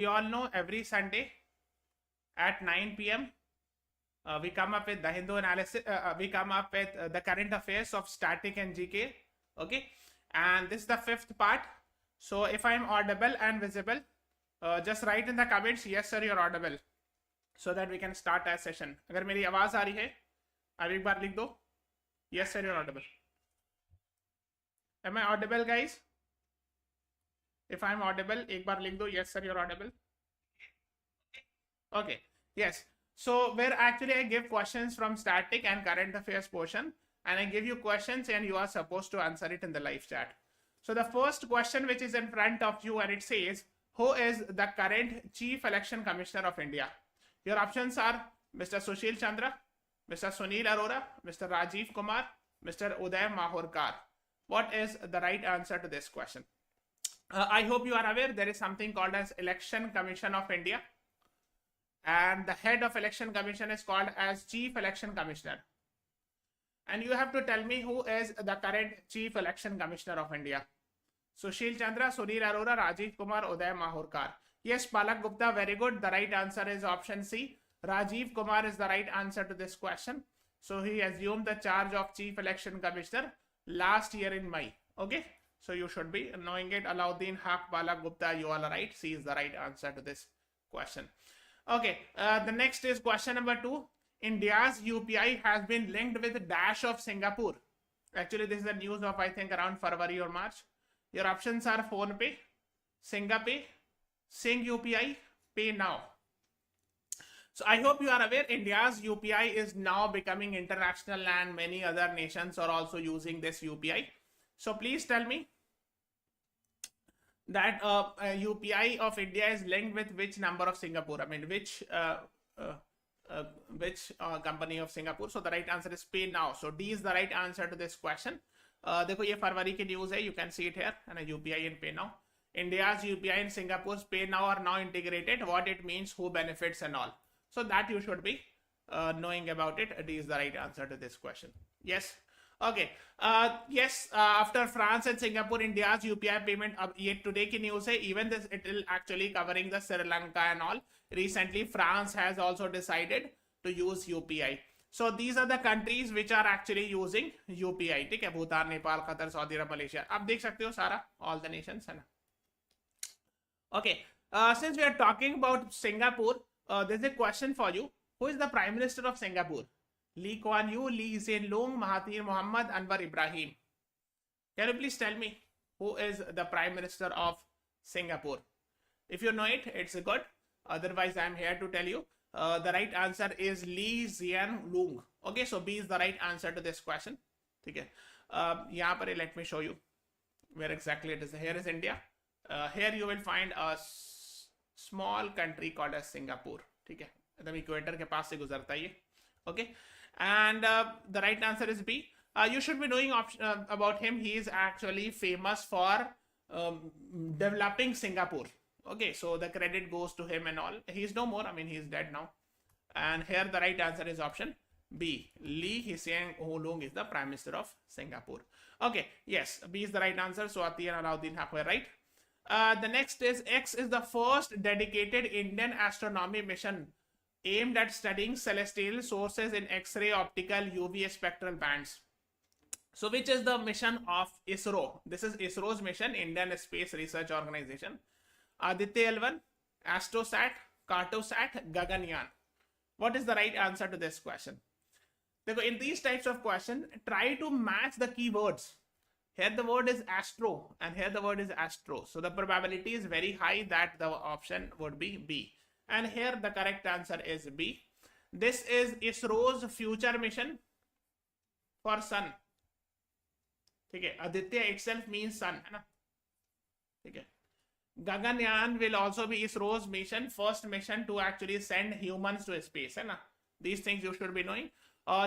We all know every Sunday at 9 p.m. We come up with the Hindu analysis. We come up with the current affairs of static and GK. Okay, and this is the fifth part. So if I am audible and visible, just write in the comments, yes sir, you're audible, so that we can start our session. अगर मेरी आवाज आ रही है, अब एक बार लिख दो, yes sir, you're audible. Am I audible, guys? If I'm audible, एक बार लिख दो, yes sir, you're audible. Okay, yes. So where actually I give questions from static and current affairs portion, and I give you questions and you are supposed to answer it in the live chat. So the first question which is in front of you, and it says, who is the current Chief Election Commissioner of India? Your options are Mr. Sushil Chandra, Mr. Sunil Arora, Mr. Rajiv Kumar, Mr. Uday Mahorkar. What is the right answer to this question? I hope you are aware there is something called as Election Commission of India, and the head of Election Commission is called as Chief Election Commissioner. And you have to tell me who is the current Chief Election Commissioner of India. Sushil Chandra, Sunil Arora, Rajiv Kumar, Uday Mahorkar. Yes, Palak Gupta, very good. The right answer is option C. Rajiv Kumar is the right answer to this question. So he assumed the charge of Chief Election Commissioner last year in May. Okay, so you should be knowing it. Alauddin Haq, Palak Gupta, you all are right. C is the right answer to this question. Okay, the next is question number 2. India's UPI has been linked with dash of Singapore. Actually, this is the news of, I think, around February or March. Your options are PhonePe, Singapay, Sing UPI, Pay Now. So I hope you are aware India's UPI is now becoming international and many other nations are also using this UPI. So please tell me that UPI of India is linked with which number of Singapore? I mean, which company of Singapore? So the right answer is Pay Now. So D is the right answer to this question. देखो ये फरवरी की news है, you can see it here, and UPI and Pay Now. India's UPI and Singapore's Pay Now are now integrated. What it means, who benefits and all. So that you should be knowing about it. D is the right answer to this question. Yes. Okay. Yes. After France and Singapore, India's UPI payment yet today ki news hai. Even this, it will actually covering the Sri Lanka and all. Recently, France has also decided to use UPI. So these are the countries which are actually using UPI. ठीक है, Bhutan, Nepal, Qatar, Saudi अरब, Malaysia. आप देख सकते हो सारा, all the nations है ना. Okay. Since we are talking about Singapore, there's a question for you. Who is the Prime Minister of Singapore? Lee Kuan Yew, Lee Hsien Loong, Mahathir Mohamad, Anwar Ibrahim. Can you please tell me who is the Prime Minister of Singapore? If you know it, it's good. Otherwise, I'm here to tell you. The right answer is Lee Hsien Loong. Okay, so B is the right answer to this question. Okay. यहाँ पर let me show you where exactly it is. Here is India. Here you will find a small country called as Singapore. ठीक है, एकदम equator के पास से गुजरता है ये. Okay, and the right answer is B. You should be knowing about him. He is actually famous for developing Singapore. Okay, so the credit goes to him and all. He's no more. I mean, he's dead now. And here the right answer is option B. Lee Hsien Loong is the Prime Minister of Singapore. Okay, yes, B is the right answer. So Atiya and Alauddin Haq were right. The next is X is the first dedicated Indian astronomy mission aimed at studying celestial sources in X-ray, optical, UV spectral bands. So which is the mission of ISRO? This is ISRO's mission, Indian Space Research Organization. Aditya L1, Astrosat, Cartosat, Gaganyaan. What is the right answer to this question? In these types of questions, try to match the keywords. Here the word is astro and here the word is astro. So the probability is very high that the option would be B. And here the correct answer is B. This is ISRO's future mission for sun. Okay, Aditya itself means sun. Okay. Gaganyaan will also be ISRO's mission, first mission to actually send humans to space. These things you should be knowing.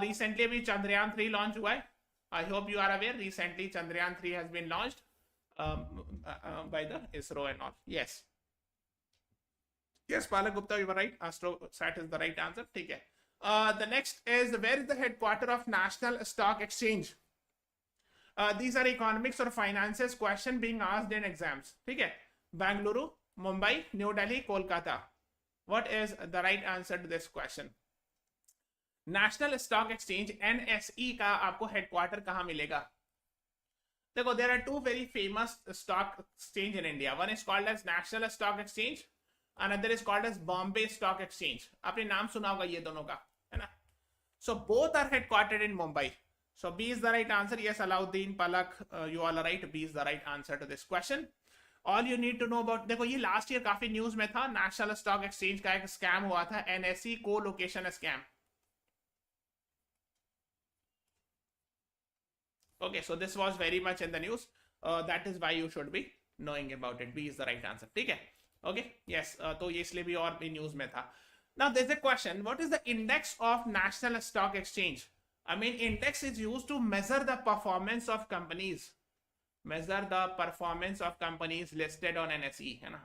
Recently भी Chandrayaan 3 launch हुआ है. I hope you are aware. Recently Chandrayaan 3 has been launched by the ISRO and all. Yes. Yes, Palak Gupta, you were right. Astrosat is the right answer. Okay. The next is, where is the headquarter of National Stock Exchange? These are economics or finances question being asked in exams. Okay. Bangalore, Mumbai, New Delhi, Kolkata. What is the right answer to this question? National Stock Exchange NSE का आपको headquarter कहां मिलेगा? देखो, there are two very famous stock exchange in India. One is called as National Stock Exchange, another is called as Bombay Stock Exchange. आपने नाम सुना होगा ये दोनों का, है ना? So both are headquartered in Mumbai. So B is the right answer. Yes, Alauddin, Palak, you all are right. B is the right answer to this question. All you need to know about, देखो ये last year काफी news में था. National Stock exchange का एक scam हुआ था, NSE को location scam. Okay, so this was very much in the news. That is why you should be knowing about it. B is the right answer. ठीक है? Okay, yes. तो ये इसलिए भी और भी न्यूज में था. Now there's a question. What is the index of National Stock Exchange? I mean, index is used to measure the performance of companies. Measure the performance of companies listed on NSE. है ना?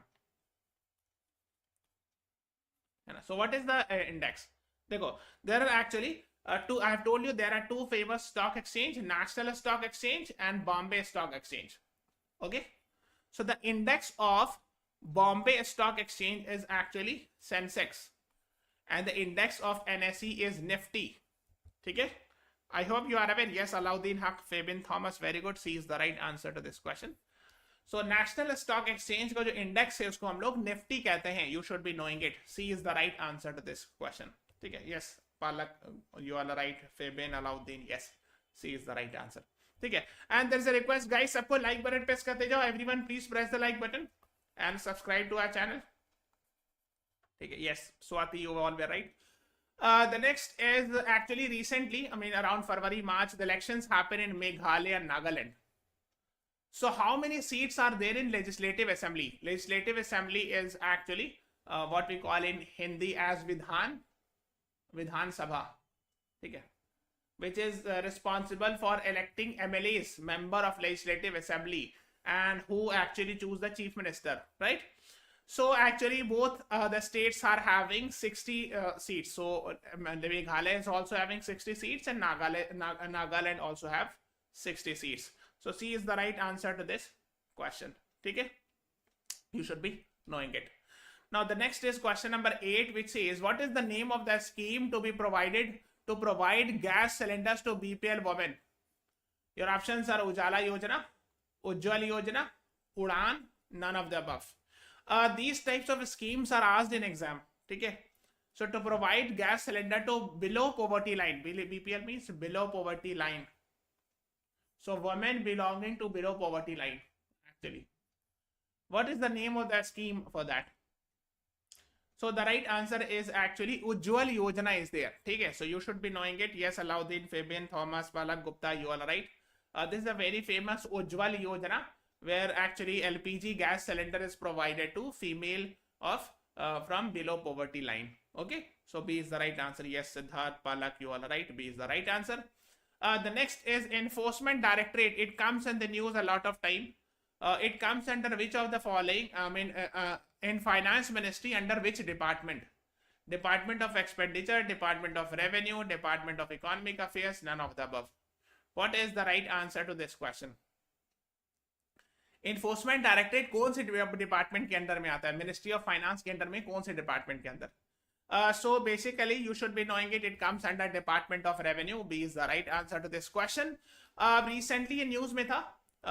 So what is the index? देखो, there are actually two. I have told you there are two famous stock exchange: National Stock Exchange and Bombay Stock Exchange. Okay. So the index of Bombay Stock Exchange is actually Sensex, and the index of NSE is Nifty. ठीक है? I hope you are aware. Yes, Alauddin Haq, Fabian Thomas, very good. C is the right answer to this question. So National Stock Exchange का जो index है उसको हम लोग Nifty कहते हैं. You should be knowing it. C is the right answer to this question. ठीक है? Yes, Palak, you are right. Fabian, Alauddin, yes. C is the right answer. ठीक है? And there is a request, guys. सबको like button press करते जाओ. Everyone, please press the like button and subscribe to our channel. ठीक है? Yes, Swati, you all were right. The next is actually recently, I mean around February, March, the elections happen in Meghalaya and Nagaland. So how many seats are there in Legislative Assembly? Legislative Assembly is actually what we call in Hindi as Vidhan Sabha. Okay. Which is responsible for electing MLAs, member of Legislative Assembly, and who actually choose the Chief Minister, right? So actually both the states are having 60 seats. So Meghalaya is also having 60 seats and Nagaland also have 60 seats. So C is the right answer to this question. Okay? You should be knowing it. Now the next is question number 8, which says, what is the name of the scheme to be provided to provide gas cylinders to BPL women? Your options are Ujala Yojana, Ujjwal Yojana, Udan, none of the above. These types of schemes are asked in exam. Okay? So to provide gas cylinder to below poverty line, BPL means below poverty line. So women belonging to below poverty line actually. What is the name of that scheme for that? So the right answer is actually Ujjwal Yojana is there. Okay? So you should be knowing it. Yes, Alauddin, Fabian, Thomas, Palak, Gupta, you all are right. This is a very famous Ujjwal Yojana, where actually LPG gas cylinder is provided to female of from below poverty line. Okay, so B is the right answer. Yes, Siddharth, Palak, you all are right. B is the right answer. The next is Enforcement Directorate. It comes in the news a lot of time. It comes under which of the following? I mean, in Finance Ministry, under which department? Department of Expenditure, Department of Revenue, Department of Economic Affairs, none of the above. What is the right answer to this question? Enforcement Directorate कौन से department के अंदर में आता है? Ministry of finance के अंदर में कौन से डिपार्टमेंट के अंदर? So basically you should be knowing it. It comes under Department of Revenue. B is the right answer to this question. Recently ये न्यूज में था.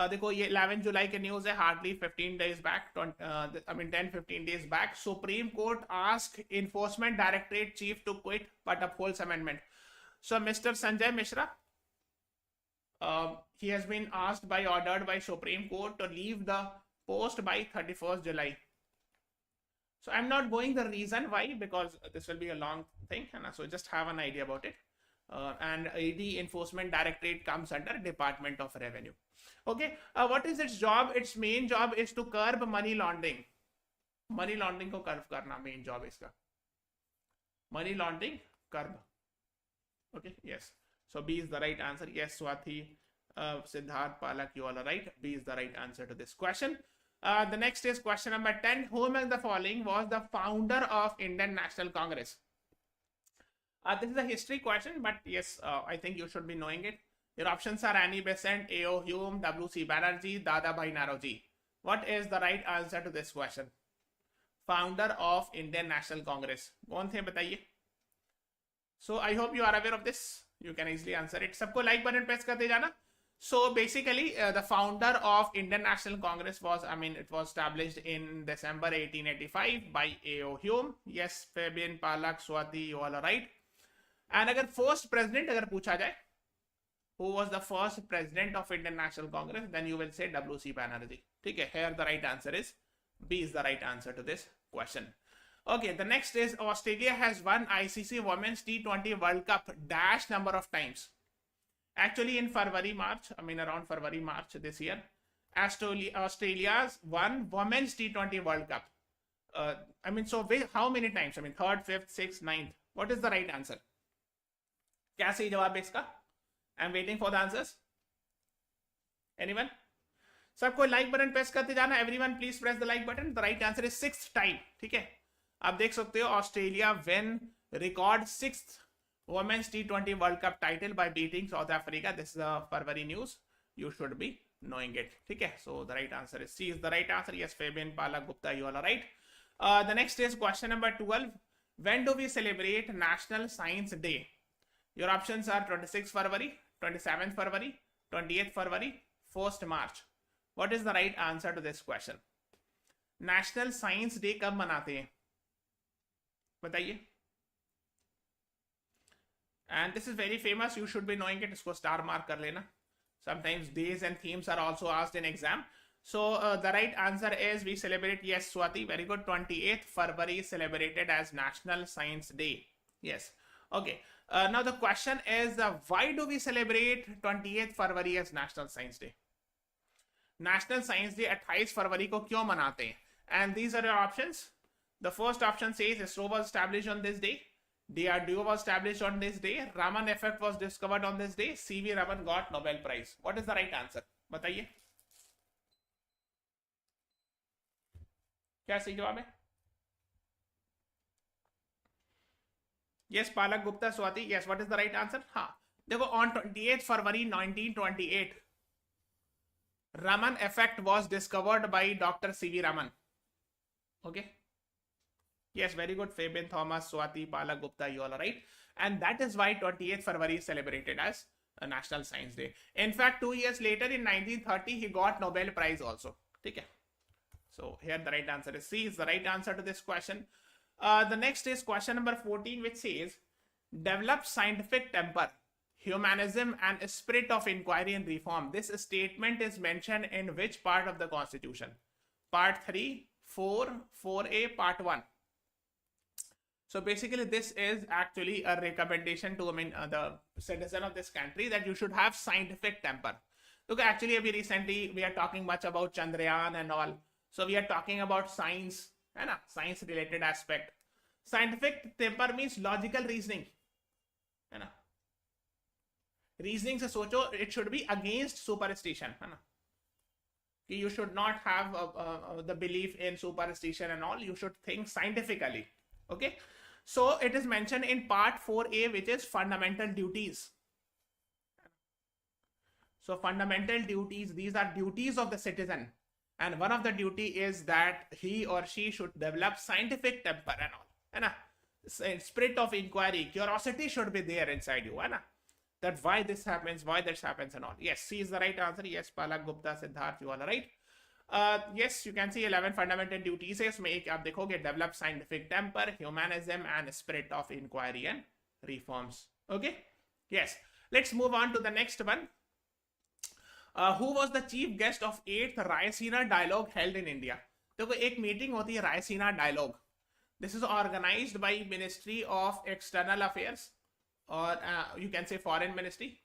देखो ये 11 जुलाई के न्यूज है. Hardly 15 days back, I mean 10-15 days back, Supreme Court asked Enforcement Directorate Chief to quit but upholds amendment. So Mr. Sanjay Mishra, he has been asked by ordered by Supreme Court to leave the post by 31st July. So I'm not going the reason why, because this will be a long thing, and so just have an idea about it. And the Enforcement Directorate comes under Department of Revenue. Okay, what is its job? Its main job is to curb money laundering. Money laundering को curb करना main job इसका. Money laundering curb. Okay, yes. So B is the right answer. Yes, Swati, Siddharth, Palak, you all are right. B is the right answer to this question. The next is question number 10. Who among the following was the founder of Indian National Congress? This is a history question, but yes, I think you should be knowing it. Your options are Annie Besant, A.O. Hume, W.C. Banerjee, Dadabhai Naoroji. What is the right answer to this question? Founder of Indian National Congress कौन थे बताइए? So I hope you are aware of this, you can easily answer it. सबको like button press करते जाना. So basically, the founder of Indian National Congress was, it was established in December 1885 by A.O. Hume. Yes, Fabian, Palak, Swati, you all are right. And अगर first president अगर पूछा जाए, who was the first president of Indian National Congress, then you will say W.C. Banerjee. ठीक है, here the right answer is B is the right answer to this question. Okay, the next is Australia has won ICC Women's T20 World Cup dash number of times. Actually, in around February, March this year, Australia's won Women's T20 World Cup. So how many times? 3rd, 5th, 6th, 9th. What is the right answer? क्या सही जवाब है इसका? I'm waiting for the answers. Anyone? सबको like button press करते जाना. Everyone please press the like button. The right answer is 6th time. ठीक है? आप देख सकते हो Australia win record 6th Women's T20 World Cup title by beating South Africa. This is a February news. You should be knowing it. Okay, so the right answer is C is the right answer. Yes, Fabian, Palak, Gupta, you all are right. The next is question number 12. When do we celebrate National Science Day? Your options are 26th February, 27th February, 28th February, 1st March. What is the right answer to this question? National Science Day कब मनाते हैं? बताइए. And this is very famous, you should be knowing it. इसको star mark कर लेना. Sometimes days and themes are also asked in exam. So the right answer is we celebrate, yes, Swati, very good, 28th February is celebrated as National Science Day. Yes. Okay. Now the question is, why do we celebrate 28th February as National Science Day? National Science Day 28 फरवरी को क्यों मनाते हैं? And these are your options. The first option says ISRO was established on this day. DRDO was established on this day. Raman effect was discovered on this day. C.V. Raman got Nobel Prize. What is the right answer? बताइए. क्या सही जवाब है? Yes, Palak, Gupta, Swati. Yes, what is the right answer? हाँ. देखो, on 28th February 1928, Raman effect was discovered by Dr. C.V. Raman. Okay. Yes, very good. Fabian, Thomas, Swati, Palak, Gupta, you all are right. And that is why 28th February is celebrated as a National Science Day. In fact, 2 years later in 1930, he got Nobel Prize also. Okay. So here the right answer is C is the right answer to this question. The next is question number 14, which says, develop scientific temper, humanism and spirit of inquiry and reform. This statement is mentioned in which part of the Constitution? Part 3, 4, 4A, Part 1. So basically this is actually a recommendation to the citizen of this country that you should have scientific temper. Look, actually recently we are talking much about Chandrayaan and all. So we are talking about science, science related aspect. Scientific temper means logical reasoning. Reasoning se socho, it should be against superstition. You should not have the belief in superstition and all. You should think scientifically. Okay. So it is mentioned in part 4A, which is fundamental duties. So fundamental duties, these are duties of the citizen. And one of the duty is that he or she should develop scientific temper and all. Spirit of inquiry, curiosity should be there inside you. That why this happens, why this happens and all. Yes, C is the right answer. Yes, Palak, Gupta, Siddharth, you all are right. Yes, you can see 11 fundamental duties. इसमें एक आप देखोगे, develop scientific temper, humanism and spirit of inquiry and reforms. Okay. Yes. Let's move on to the next one. Who was the chief guest of 8th Rayasina Dialogue held in India? देखो एक meeting होती है Rayasina Dialogue. This is organized by Ministry of External Affairs or you can say Foreign Ministry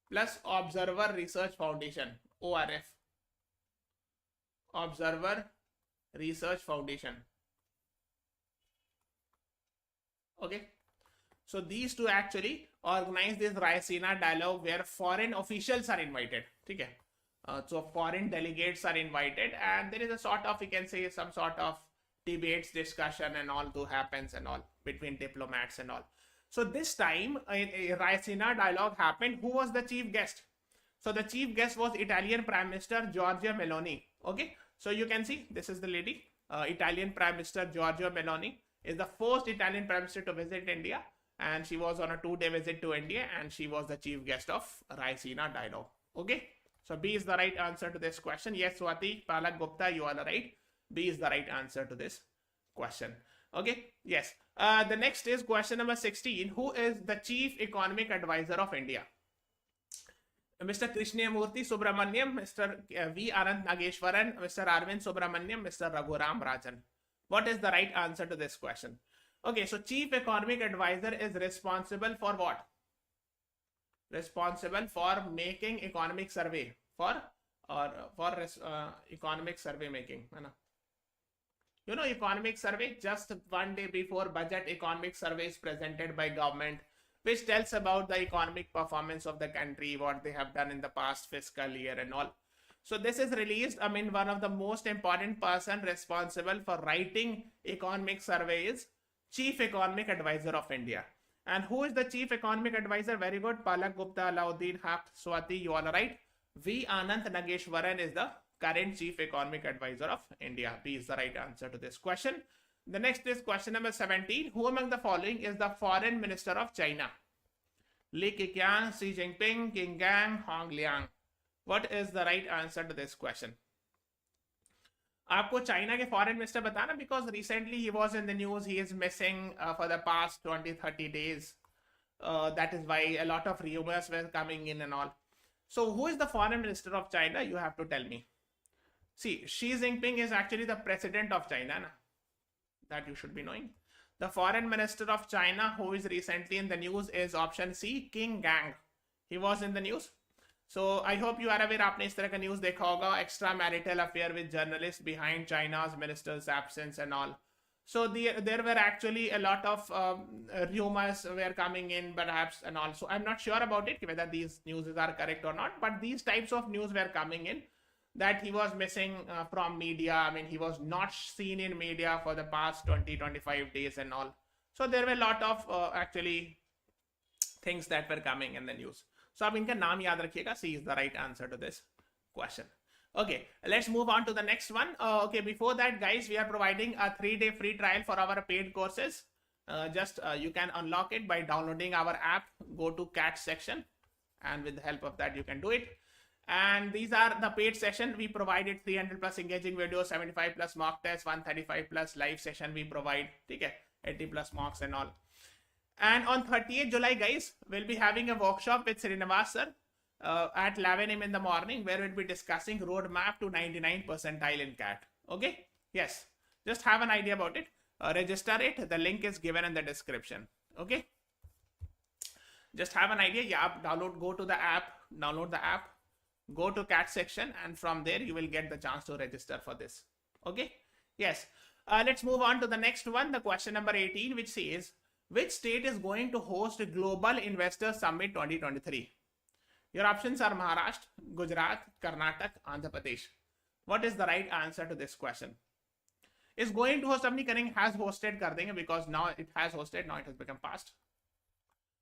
plus Observer Research Foundation, ORF. Observer Research Foundation. Okay. So these two actually organize this Rayasina Dialogue where foreign officials are invited. Okay. So foreign delegates are invited and there is a sort of, you can say, some sort of debates, discussion and all to happens and all between diplomats and all. So this time a Rayasina Dialogue happened. Who was the chief guest? So the chief guest was Italian Prime Minister Giorgia Meloni. Okay, so you can see this is the lady, Italian Prime Minister Giorgia Meloni is the first Italian Prime Minister to visit India, and she was on a 2-day visit to India, and she was the chief guest of Raisina dialogue. Okay, so B is the right answer to this question. Yes, Swati, Palak Gupta, you are the right. B is the right answer to this question. Okay, yes. The next is question number 16. Who is the chief economic advisor of India? Mr. Krishnamurthy Subramaniam, Mr. V. Anant Nageshwaran, Mr. Arvind Subramaniam, Mr. Raghuram Rajan. What is the right answer to this question? Okay, so chief economic advisor is responsible for what? Responsible for making economic survey economic survey making. You know, economic survey, just one day before budget, economic survey is presented by government, which tells about the economic performance of the country, what they have done in the past fiscal year and all. So this is released. I mean, one of the most important person responsible for writing economic survey is Chief Economic Advisor of India. And who is the Chief Economic Advisor? Very good. Palak Gupta, Alauddin, Haq, Swati, you all are right. V. Anant Nageshwaran is the current Chief Economic Advisor of India. B is the right answer to this question. The next is question number 17. Who among the following is the Foreign Minister of China? Li Keqiang, Xi Jinping, Qin Gang, Hong Liang. What is the right answer to this question? आपको China के foreign minister बताना, because recently he was in the news. He is missing for the past 20-30 days. That is why a lot of rumors were coming in and all. So who is the foreign minister of China? You have to tell me. See, Xi Jinping is actually the president of China. That you should be knowing. The foreign minister of China who is recently in the news is option C, Qin Gang. He was in the news. So I hope you are aware. आपने इस तरह का news देखा होगा, extramarital affair with journalists behind China's minister's absence and all. So there were actually a lot of rumors were coming in, perhaps, and also I'm not sure about it whether these news are correct or not. But these types of news were coming in that he was missing from media. I mean, he was not seen in media for the past 20-25 days and all. So there were a lot of actually things that were coming in the news. So आप इनका नाम याद रखिएगा. C is the right answer to this question. Okay, let's move on to the next one. Okay, before that, guys, we are providing a 3-day free trial for our paid courses. You can unlock it by downloading our app. Go to CAT section, and with the help of that, you can do it. And these are the paid session. We provided 300 plus engaging videos, 75 plus mock tests, 135 plus live session we provide. Okay, 80 plus mocks and all. And on 30th July, guys, we'll be having a workshop with Srinivas sir at 11 a.m. in the morning, where we'll be discussing roadmap to 99 percentile in CAT. Okay? Yes. Just have an idea about it. Register it. The link is given in the description. Okay? Just have an idea. Yeah, go to the app, download the app, go to CAT section, and from there you will get the chance to register for this. Okay? Yes. Let's move on to the next one. The question number 18, which says, which state is going to host Global Investor Summit 2023? Your options are Maharashtra, Gujarat, Karnataka, Andhra Pradesh. What is the right answer to this question? Is going to host, अपनी करेंगे, has hosted कर देंगे, because now it has hosted, now it has become past.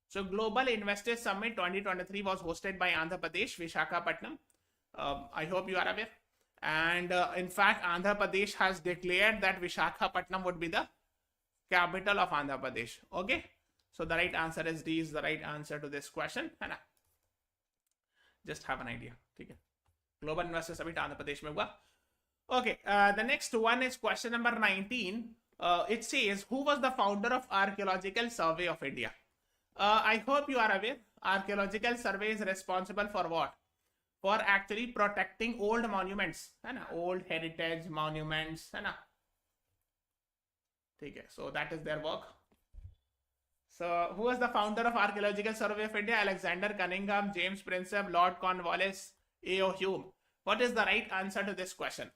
So Global Investor Summit 2023 was hosted by Andhra Pradesh, Visakhapatnam. I hope you are aware. And in fact, Andhra Pradesh has declared that Visakhapatnam would be the capital of Andhra Pradesh. Okay, so the right answer is D is the right answer to this question. Just have an idea. Okay, Global Investor Summit Andhra Pradesh mein hua. Okay, the next one is question number 19. It says, who was the founder of Archaeological Survey of India? I hope you are aware. Archaeological Survey is responsible for what? For actually protecting old monuments, old heritage monuments. Okay, so that is their work. So who was the founder of Archaeological Survey of India? Alexander Cunningham, James Prinsep, Lord Cornwallis, A.O. Hume. What is the right answer to this question?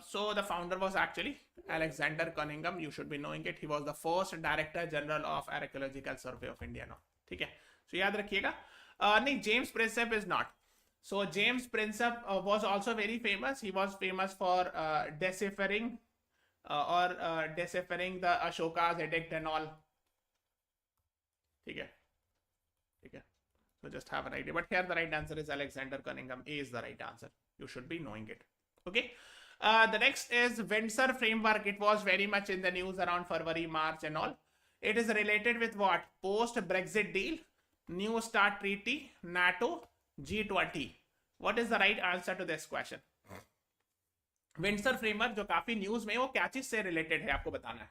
So the founder was actually Alexander Cunningham. You should be knowing it. He was the first Director General of Archaeological Survey of India. No, okay. So याद रखिएगा. नहीं, James Prinsep is not. So James Prinsep was also very famous. He was famous for deciphering the Ashoka's edict and all. Okay. So just have an idea. But here the right answer is Alexander Cunningham. A is the right answer. You should be knowing it. Okay. The next is Windsor framework. It was very much in the news around February, March and all. It is related with what? Post-Brexit deal, New START treaty, NATO, G20. What is the right answer to this question? Windsor framework जो काफी news में वो क्या चीज से related है आपको बताना है.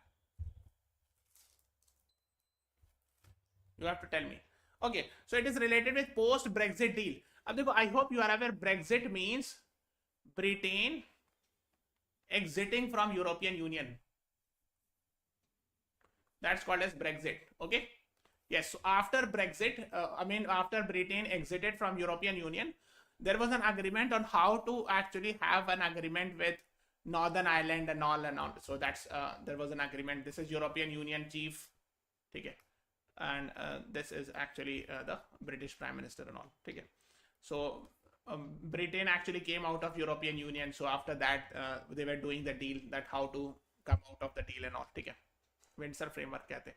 You have to tell me. Okay, so it is related with post-Brexit deal. अब देखो, I hope you are aware Brexit means Britain exiting from European Union. That's called as Brexit. Okay. Yes. So after Brexit, after Britain exited from European Union, there was an agreement on how to actually have an agreement with Northern Ireland and all and all. So that's there was an agreement. This is European Union chief. Okay. And this is actually the British Prime Minister and all. Okay. So Britain actually came out of European Union. So after that, they were doing the deal that how to come out of the deal and all. Okay. Windsor framework कहते हैं.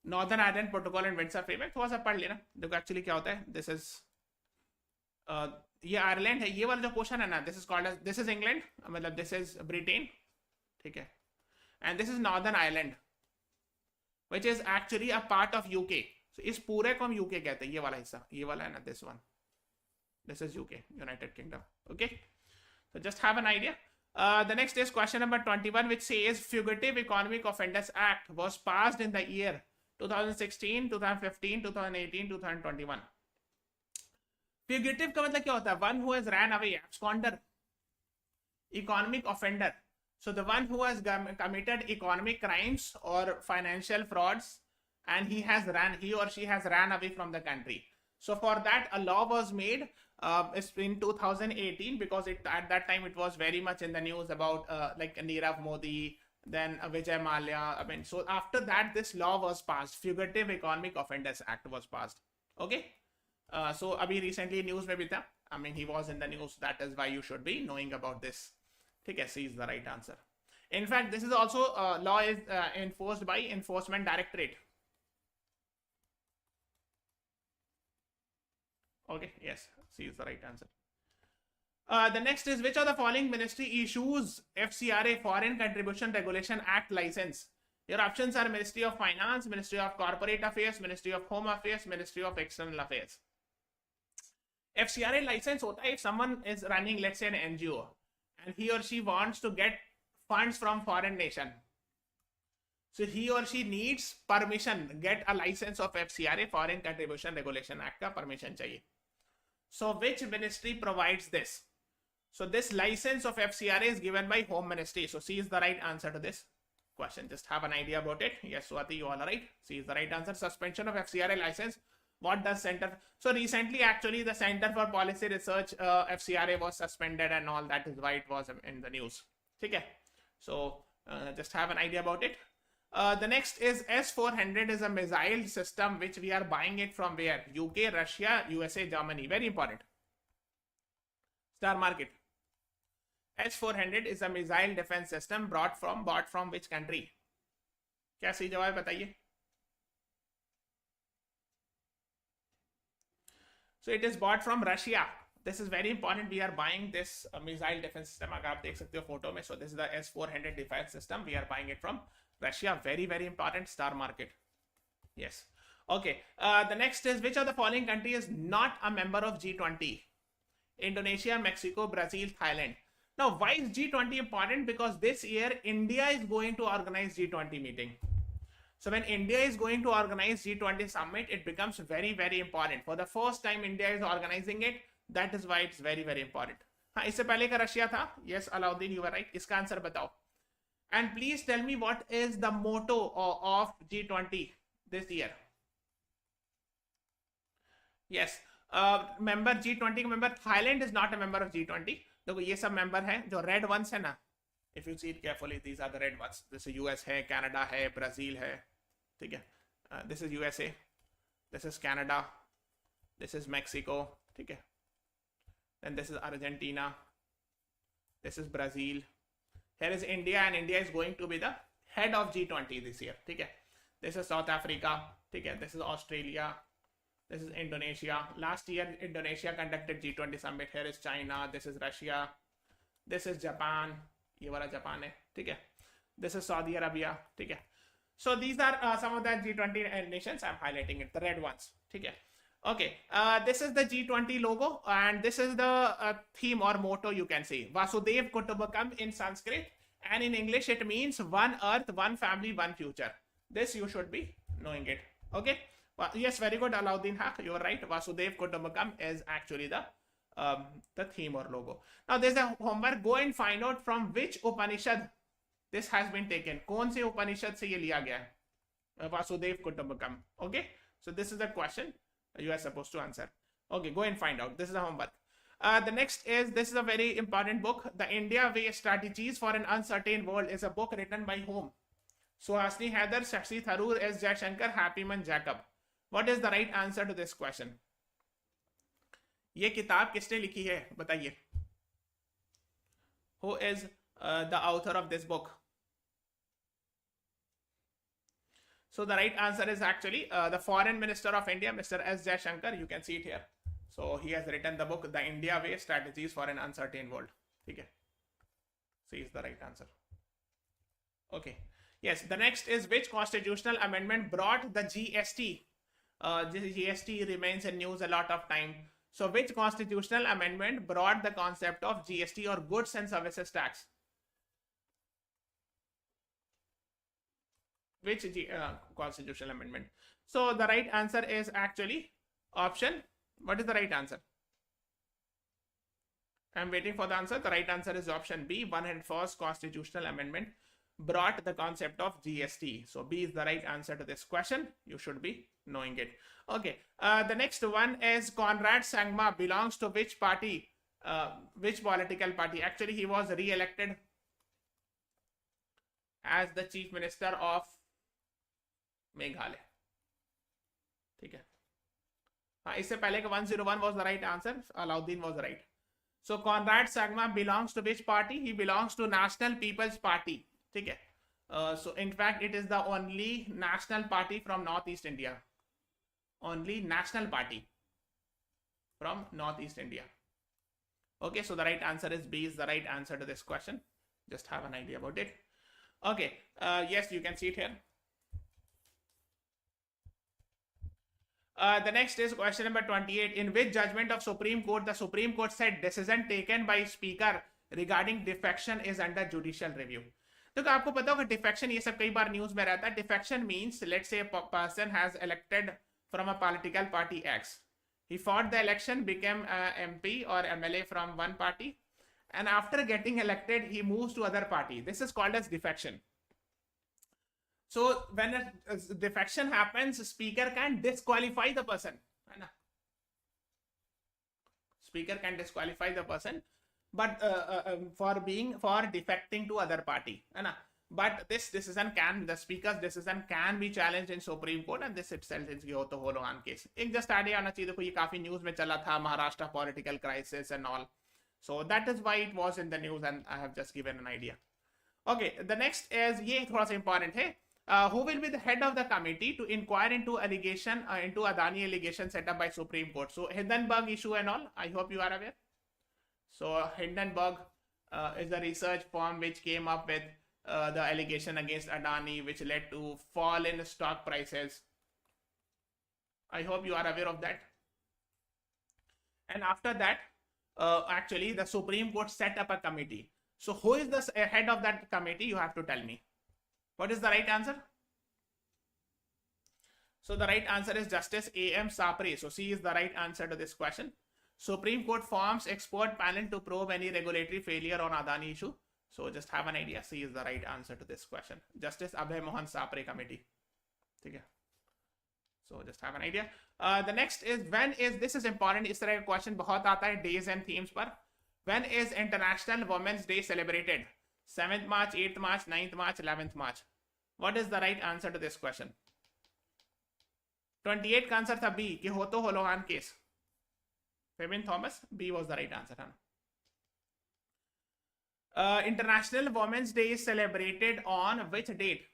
Northern Ireland Protocol and Windsor framework थोड़ा सा पढ़ लेना. देखो actually क्या होता है. This is ये आयरलैंड है. ये वाला जो क्वेश्चन है ना, this is called as, this is England, मतलब this is Britain, ठीक है, and this is Northern Ireland, which is actually a part of UK. So इस पूरे को हम UK कहते हैं. ये वाला हिस्सा, ये वाला है ना, this one, this is UK, United Kingdom. Okay, so just have an idea. The next is question number 21, which says Fugitive Economic Offenders Act was passed in the year 2016, 2015, 2018, 2021. Fugitive का मतलब क्या होता है? One who has ran away, absconder. Economic offender. So the one who has committed economic crimes or financial frauds, and he or she has ran away from the country. So for that, a law was made in 2018, because at that time it was very much in the news about like Nirav Modi, then Vijay Mallya. So after that, this law was passed. Fugitive Economic Offenders Act was passed. Okay. So abhi recently news mein bhi tha. He was in the news. That is why you should be knowing about this. Okay, C is the right answer. In fact, this is also law is enforced by Enforcement Directorate. Okay, yes, C is the right answer. The next is, which of the following ministry issues FCRA, Foreign Contribution Regulation Act license? Your options are Ministry of Finance, Ministry of Corporate Affairs, Ministry of Home Affairs, Ministry of External Affairs. FCRA license hota hai if someone is running, let's say, an NGO, and he or she wants to get funds from foreign nation. So he or she needs permission, get a license of FCRA, Foreign Contribution Regulation Act ka permission chahiye. So which ministry provides this? So this license of FCRA is given by Home Ministry. So C is the right answer to this question. Just have an idea about it. Yes, Swati, you all are right. C is the right answer. Suspension of FCRA license. What does Center? So recently, actually, the Center for Policy Research, FCRA was suspended and all. That is why it was in the news. Okay. So just have an idea about it. The next is S-400 is a missile system which we are buying it from where? UK, Russia, USA, Germany. Very important. Star market. S-400 is a missile defense system bought from which country? क्या सही जवाब बताइए? So it is bought from Russia. This is very important. We are buying this missile defense system. अगर आप देख सकते हो photo में. So this is the S-400 defense system. We are buying it from Russia. Very, very important. Star market. Yes. Okay. The next is, which of the following country is not a member of G20? Indonesia, Mexico, Brazil, Thailand. Now, why is G20 important? Because this year, India is going to organize G20 meeting. So when India is going to organize G20 summit, it becomes very, very important. For the first time, India is organizing it. That is why it's very, very important. हाँ, इससे पहले का Russia था. Yes, Alauddin, you were right. इसका answer बताओ. And please tell me what is the motto of G20 this year. Yes, member G20 member. Thailand is not a member of G20. देखो ये सब member हैं जो red ones है ना. If you see it carefully, these are the red ones. This is US है, Canada है, Brazil है, ठीक है. This is USA, this is Canada, this is Mexico, ठीक है. Then this is Argentina, this is Brazil. Here is India, and India is going to be the head of G20 this year, ठीक है. This is South Africa, ठीक है. This is Australia, This is Indonesia. Last year, Indonesia conducted G20 summit. Here is China. This is Russia. This is Japan. ये वाला Japan है, ठीक है. This is Saudi Arabia, ठीक है. So these are some of the G20 nations. I'm highlighting it, the red ones, ठीक है. Okay, this is the G20 logo, and this is the theme or motto, you can say. Vasudev Kutumbakam in Sanskrit, and in English it means one earth, one family, one future. This you should be knowing it. Okay. Yes, very good, Alauddin Haq. You are right. Vasudev Kutumbakam is actually the theme or logo. Now there's a homework. Go and find out from which Upanishad this has been taken. कौन से Upanishad से ये लिया गया है? Vasudev Kutumbakam. Okay. So this is the question you are supposed to answer. Okay, go and find out. This is the homework. The next is, this is a very important book. The India Way Strategies for an Uncertain World is a book written by whom? Suhasini Haider, Shashi Tharoor, S. Jaishankar, Happyman Jacob. What is the right answer to this question? ये किताब किसने लिखी है बताइए? Who is the author of this book? So the right answer is actually the Foreign Minister of India, Mr. S. Jaishankar. You can see it here. So he has written the book, The India Way, Strategies for an Uncertain World. Okay. C is the right answer. Okay. Yes, the next is, which constitutional amendment brought the GST? GST remains in news a lot of time. So which constitutional amendment brought the concept of GST or goods and services tax? Which constitutional amendment? So the right answer is actually option. What is the right answer? I'm waiting for the answer. The right answer is option B. 101st constitutional amendment brought the concept of GST. So B is the right answer to this question. You should be knowing it. Okay. The next one is, Conrad Sangma belongs to which party? Which political party? Actually, he was re-elected as the Chief Minister of Meghalaya. ठीक है. इससे पहले का 101 was the right answer. Alauddin was right. So Conrad Sangma belongs to which party? He belongs to National People's Party. ठीक है. So in fact, it is the only national party from Northeast India. Only national party from Northeast India. Okay, so the right answer is B is the right answer to this question. Just have an idea about it. Okay, yes, you can see it here. The next is question number 28. In which judgment of Supreme Court the Supreme Court said decision taken by Speaker regarding defection is under judicial review? तो आपको पता होगा defection, ये सब कई बार news में रहता है. Defection means, let's say a person has elected from a political party X. He fought the election, became MP or MLA from one party, and after getting elected, he moves to other party. This is called as defection. So when a defection happens, speaker can disqualify the person. Speaker can disqualify the person, but for defecting to other party. But this decision can, the speaker's decision can be challenged in Supreme Court, and this itself is the Holohan case. एक just idea आना चाहिए. देखो ये काफी news में चला था, Maharashtra political crisis and all. So that is why it was in the news, and I have just given an idea. Okay, the next is, ये थोड़ा सा important है. Who will be the head of the committee to inquire into allegation, into Adani allegation set up by Supreme Court? So Hindenburg issue and all, I hope you are aware. So Hindenburg is the research firm which came up with the allegation against Adani, which led to fall in stock prices. I hope you are aware of that. And after that, actually the Supreme Court set up a committee. So who is the head of that committee? You have to tell me. What is the right answer? So the right answer is Justice A.M. Sapre. So C is the right answer to this question. Supreme Court forms expert panel to probe any regulatory failure on Adani issue. So just have an idea. C is the right answer to this question. Justice Abhay Mohan Sapre Committee. Okay. So just have an idea. The next is, when is, this is important. इस तरह का question बहुत आता है days and themes पर. When is International Women's Day celebrated? 7th March, 8th March, 9th March, 11th March. What is the right answer to this question? 28 का answer था B, कि हो तो होलोहान case. Fabian Thomas, B was the right answer. International Women's Day is celebrated on which date?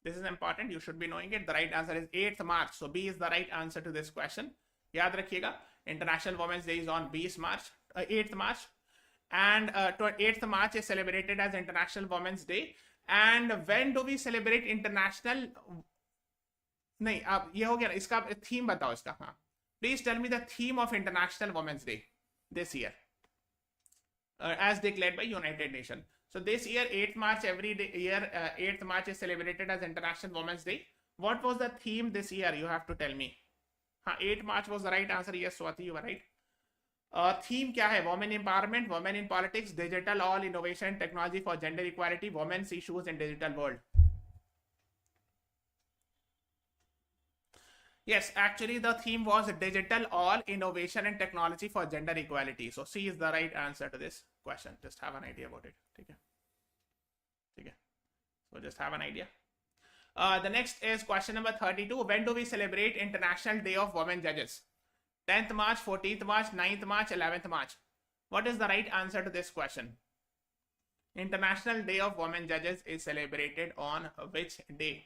This is important. You should be knowing it. The right answer is 8th March. So B is the right answer to this question. याद रखिएगा. International Women's Day is on 8th March. And 8th March is celebrated as International Women's Day. And when do we celebrate International? नहीं, अब ये हो गया ना. इसका theme बताओ इसका. हाँ. Please tell me the theme of International Women's Day this year, as declared by United Nations. So this year, 8th March, every year, 8th March is celebrated as International Women's Day. What was the theme this year? You have to tell me. 8th March was the right answer. Yes, Swati, you were right. Theme क्या है? Women empowerment, women in politics, digital, all innovation, technology for gender equality, women's issues in digital world. Yes, actually the theme was digital, all innovation and technology for gender equality. So C is the right answer to this question. Just have an idea about it. Okay. So just have an idea. The next is question number 32. When do we celebrate International Day of Women Judges? 10th March, 14th March, 9th March, 11th March. What is the right answer to this question? International Day of Women Judges is celebrated on which day?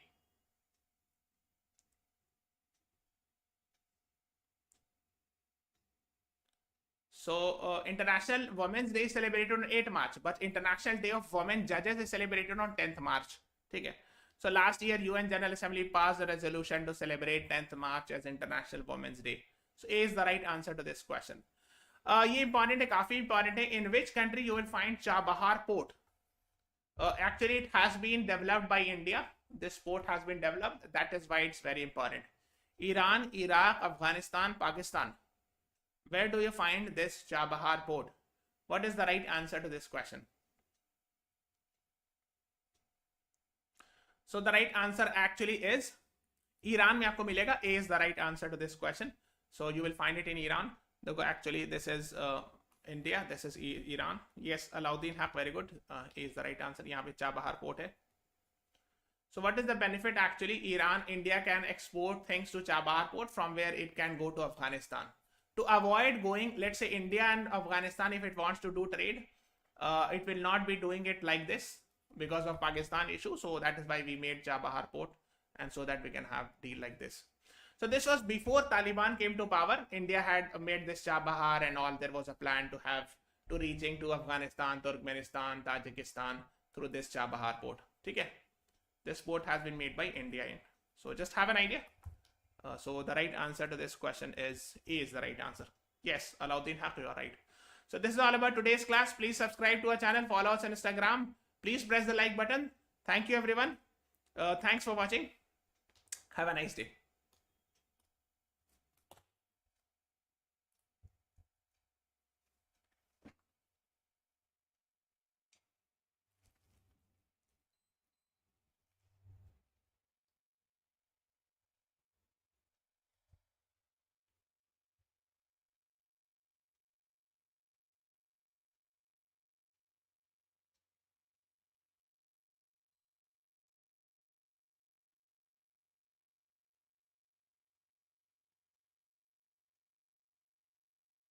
So International Women's Day is celebrated on 8th March, but International Day of Women Judges is celebrated on 10th March. Okay. So last year UN General Assembly passed a resolution to celebrate 10th March as International Women's Day. So A is the right answer to this question. ये important है, काफी important है. In which country you will find Chabahar port? Actually, it has been developed by India. This port has been developed. That is why it's very important. Iran, Iraq, Afghanistan, Pakistan. Where do you find this Chabahar port? What is the right answer to this question? So the right answer actually is Iran में आपको मिलेगा. A is the right answer to this question. So you will find it in Iran. Actually, this is India. This is Iran. Yes, Alauddin Haq, very good. A is the right answer. यहाँ पे Chabahar port है. So what is the benefit actually? India can export things to Chabahar port from where it can go to Afghanistan. To avoid going, let's say India and Afghanistan, if it wants to do trade, it will not be doing it like this because of Pakistan issue. So that is why we made Chabahar port, and so that we can have deal like this. So this was before Taliban came to power. India had made this Chabahar and all. There was a plan to reaching to Afghanistan, Turkmenistan, Tajikistan through this Chabahar port. Okay? This port has been made by India. So just have an idea. So the right answer to this question is A is the right answer. Yes, Alauddin Haq, you are right. So this is all about today's class. Please subscribe to our channel, follow us on Instagram. Please press the like button. Thank you everyone. Thanks for watching. Have a nice day.